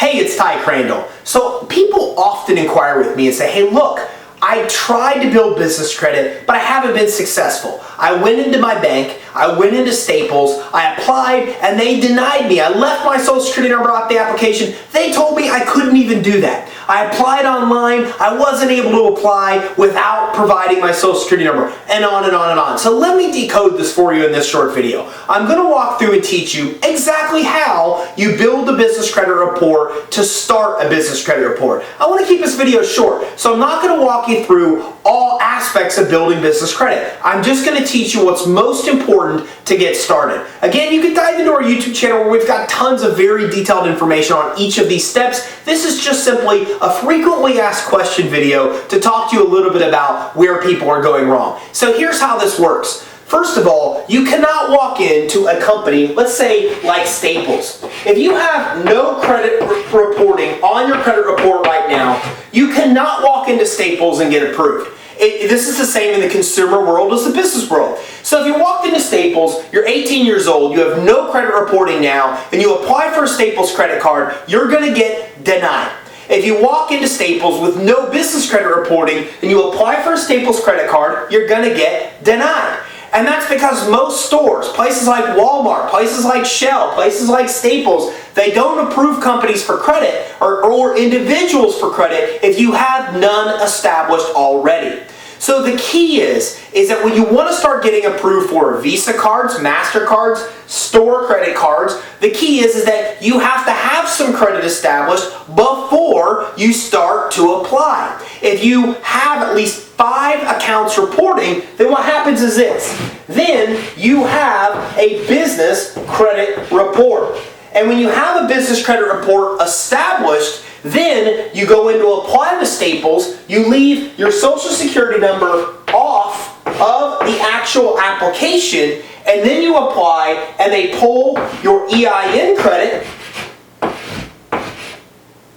Hey, it's Ty Crandall. So people often inquire with me and say, hey, look, I tried to build business credit, but I haven't been successful. I went into my bank, I went into Staples, I applied, and they denied me. I left my social security number off the application. They told me I couldn't even do that. I applied online, I wasn't able to apply without providing my social security number, and on and on and on. So let me decode this for you in this short video. I'm going to walk through and teach you exactly how you build a business credit report to start a business credit report. I want to keep this video short, so I'm not going to walk you through all aspects of building business credit. I'm just going to teach you what's most important to get started. Again, you can dive into our YouTube channel where we've got tons of very detailed information on each of these steps. This is just simply a frequently asked question video to talk to you a little bit about where people are going wrong. So here's how this works. First of all, you cannot walk into a company, let's say like Staples. If you have no credit reporting on your credit report right now, you cannot walk into Staples and get approved. This is the same in the consumer world as the business world. So if you walked into Staples, you're 18 years old, you have no credit reporting now, and you apply for a Staples credit card, you're going to get denied. If you walk into Staples with no business credit reporting and you apply for a Staples credit card, you're going to get denied. And that's because most stores, places like Walmart, places like Shell, places like Staples, they don't approve companies for credit or individuals for credit if you have none established already. So the key is that when you want to start getting approved for Visa cards, MasterCards, store credit cards, the key is that you have to have some credit established before you start to apply. If you have at least 5 accounts reporting, then what happens is this. Then you have a business credit report. And when you have a business credit report established, then you go into apply to Staples, you leave your social security number off of the actual application, and then you apply and they pull your EIN credit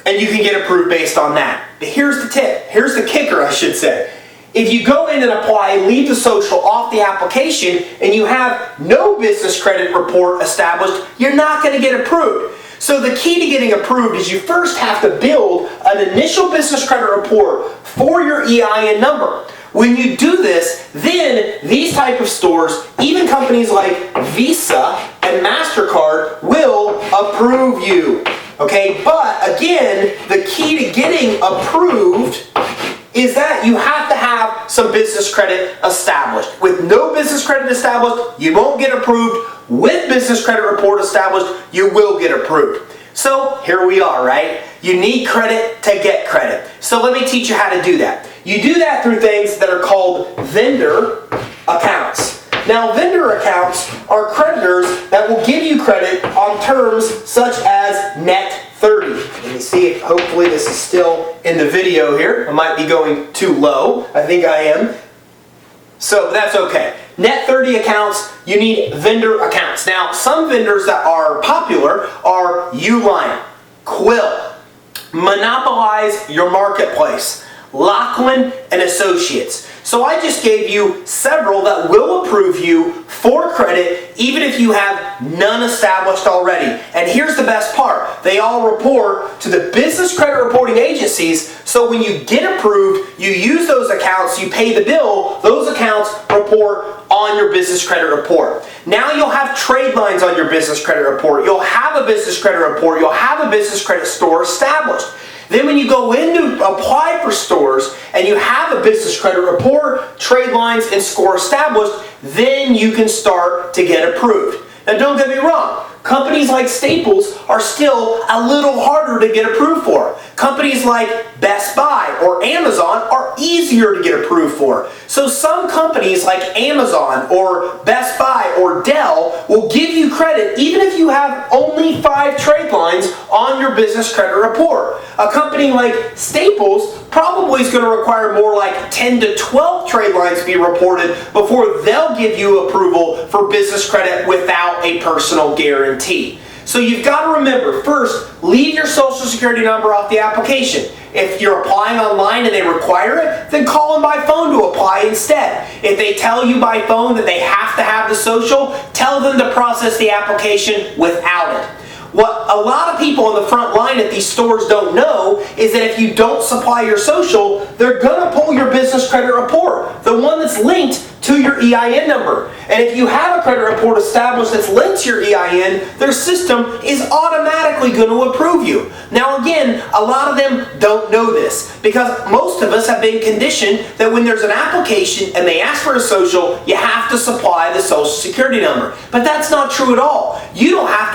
and you can get approved based on that. But here's the tip, here's the kicker I should say. If you go in and apply, leave the social off the application, and you have no business credit report established, you're not going to get approved. So the key to getting approved is you first have to build an initial business credit report for your EIN number. When you do this, then these type of stores, even companies like Visa and MasterCard, will approve you. Okay, but again, the key to getting approved is that you have to have some business credit established. With no business credit established, you won't get approved. With business credit report established, you will get approved. So here we are, right? You need credit to get credit. So let me teach you how to do that. You do that through things that are called vendor accounts. Now, vendor accounts are creditors that will give you credit on terms such as net 30. Let me see if hopefully this is still in the video here. I might be going too low. I think I am. So that's okay. Net 30 accounts, you need vendor accounts. Now, some vendors that are popular are Uline, Quill, Monopolize Your Marketplace, Lachlan and Associates. So I just gave you several that will approve you for credit even if you have none established already. And here's the best part. They all report to the business credit reporting agencies, so when you get approved, you use those accounts, you pay the bill, those accounts report on your business credit report. Now you'll have trade lines on your business credit report. You'll have a business credit report. You'll have a business credit store established. Then when you go in to apply for stores and you have a business credit report, trade lines, and score established, then you can start to get approved. Now don't get me wrong, companies like Staples are still a little harder to get approved for. Companies like Best Buy or Amazon are easier to get approved for. So some companies like Amazon or Best Buy or Dell will give you credit even if you have only 5 trade lines on your business credit report. A company like Staples probably is going to require more like 10 to 12 trade lines to be reported before they'll give you approval for business credit without a personal guarantee. So you've got to remember, first, leave your social security number off the application. If you're applying online and they require it, then call them by phone to apply instead. If they tell you by phone that they have to have the social, tell them to process the application without it. What a lot of people on the front line at these stores don't know is that if you don't supply your social, they're going to pull your business credit report, the one that's linked to your EIN number. And if you have a credit report established that's linked to your EIN, their system is automatically going to approve you. Now again, a lot of them don't know this because most of us have been conditioned that when there's an application and they ask for a social, you have to supply the social security number. But that's not true at all. You don't have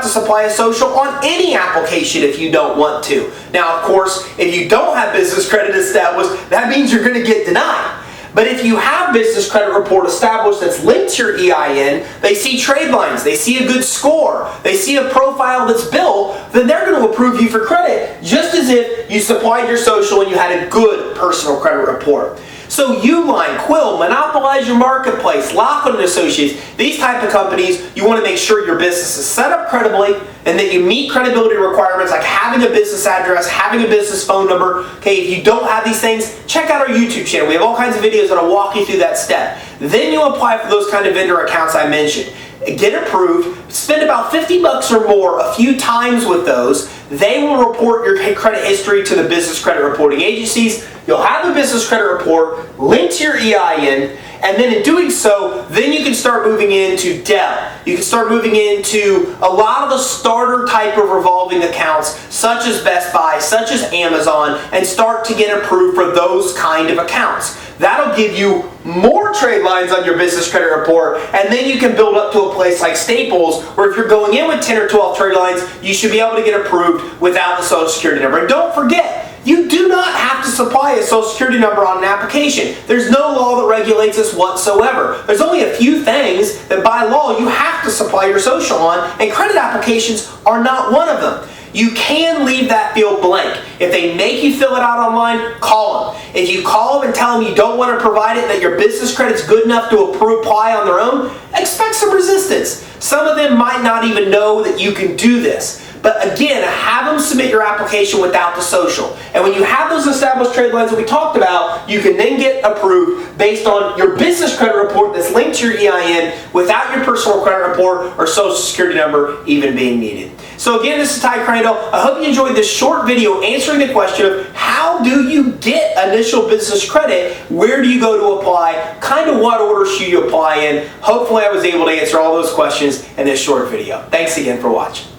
to supply a social on any application if you don't want to. Now of course, if you don't have business credit established, that means you're going to get denied. But if you have business credit report established that's linked to your EIN, they see trade lines, they see a good score, they see a profile that's built, then they're going to approve you for credit just as if you supplied your social and you had a good personal credit report. So Uline, Quill, Monopolize Your Marketplace, Laughlin & Associates, these type of companies, you want to make sure your business is set up credibly and that you meet credibility requirements like having a business address, having a business phone number. Okay, if you don't have these things, check out our YouTube channel. We have all kinds of videos that'll walk you through that step. Then you apply for those kind of vendor accounts I mentioned. Get approved, spend about $50 or more a few times with those. They will report your credit history to the business credit reporting agencies. You'll have the business credit report linked to your EIN, and then in doing so, then you can start moving into debt. You can start moving into a lot of the starter type of revolving accounts, such as Best Buy, such as Amazon, and start to get approved for those kind of accounts. That'll give you more trade lines on your business credit report, and then you can build up to a place like Staples, where if you're going in with 10 or 12 trade lines, you should be able to get approved without the social security number. And don't forget, you do not have to supply a social security number on an application. There's no law that regulates this whatsoever. There's only a few things that by law you have to supply your social on, and credit applications are not one of them. You can leave that field blank. If they make you fill it out online, call them. If you call them and tell them you don't want to provide it, that your business credit's good enough to apply on their own, expect some resistance. Some of them might not even know that you can do this. But again, have them submit your application without the social. And when you have those established trade lines that we talked about, you can then get approved based on your business credit report that's linked to your EIN without your personal credit report or social security number even being needed. So again, this is Ty Crandall. I hope you enjoyed this short video answering the question of how do you get initial business credit? Where do you go to apply? Kind of what order should you apply in? Hopefully I was able to answer all those questions in this short video. Thanks again for watching.